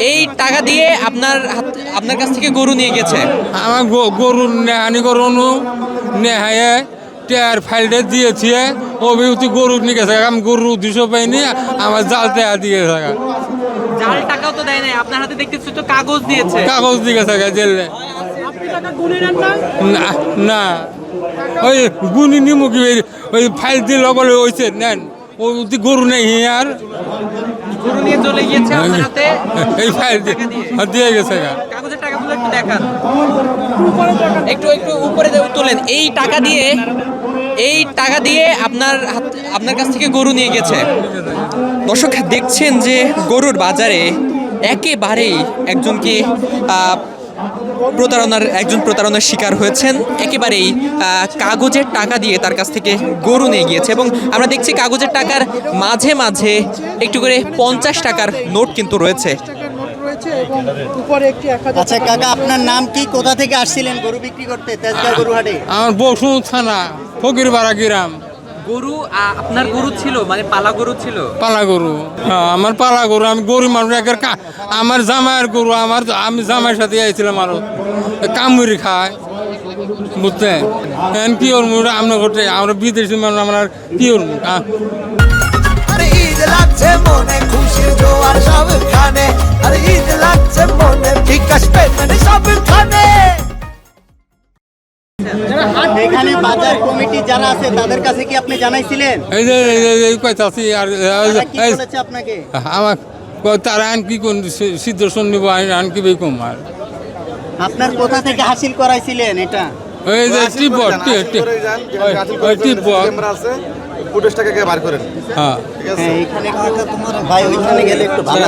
এই টাকা দিয়ে আপনার কাছ থেকে গরু নিয়ে গেছে। আমার গরু নেহানি গরু নেহায় টেয়ার ফাইলটা দিয়েছি অভিভূতি গরু নিয়ে গেছে। আমি গরু 200 পাইনি, আমার জাল টেয়া দিয়ে থাকা। জাল টাকাও তো দেয় নাই, আপনার হাতে দেখতেছি তো কাগজ দিয়েছে। কাগজ দিয়ে গেছে জেলে। না ওই গুনি নিমুখী ওই ফাইল দিয়ে লগলে হয়েছে নেন ওই গরু নেই আর গরু নিয়ে চলে গিয়েছে আপনার হাতে। এই ফাইল দিয়ে গেছে। কাগজের টাকাগুলো একটু দেখান, একটু উপরে তোলেন। এই টাকা দিয়ে আপনার কাছ থেকে গরু নিয়ে গেছে। দর্শক দেখছেন যে গরুর বাজারে একেবারেই একজন প্রতারণার শিকার হয়েছেন। একেবারেই কাগজের টাকা দিয়ে তার কাছ থেকে গরু নিয়ে গিয়েছে এবং আমরা দেখছি কাগজের টাকার মাঝে মাঝে একটু করে 50 টাকার নোট কিন্তু রয়েছে। আচ্ছা কাকা, আপনার নাম কি? কোথা থেকে আসছিলেন গরু বিক্রি করতে তেজগাঁও গরুহাটে? আমার বসু থানা ফকিরপাড়া গ্রাম। গরু আপনার গরু ছিল, মানে পালা গরু ছিল? পালা গরু, হ্যাঁ আমার পালা গরু। আমি গরিব মানুষ, আমার জামাইয়ের গরু। আমি জামাইয়ের সাথে আইছিলাম আরো কামড়ি খায়, বুঝতেন? কি ওর মুড়ে আমরা ঘটে আমরা বিদেশি মানুষ, আমরা কি ওর ঈদ লাগছে মনে খুশির জোয়ার সবখানে, আর ঈদ লাগছে মনে বিকাশ পেমেন্ট সবখানে। এখানে বাজার কমিটি যারা আছে তাদের কাছে কি আপনি জানাইছিলেন? এই যে কইতাছি আর কি বলেছে আপনাকে? আমার তারা আন কি কোন সিদ্ধর্শন নিব আন কি কম আর আপনার কোথা থেকে হাসিল করাইছিলেন এটা? এই যে টিপট ফুটেজ টাকা বার করেন। হ্যাঁ এখানে ভাই ওইখানে গেলে একটু ভালো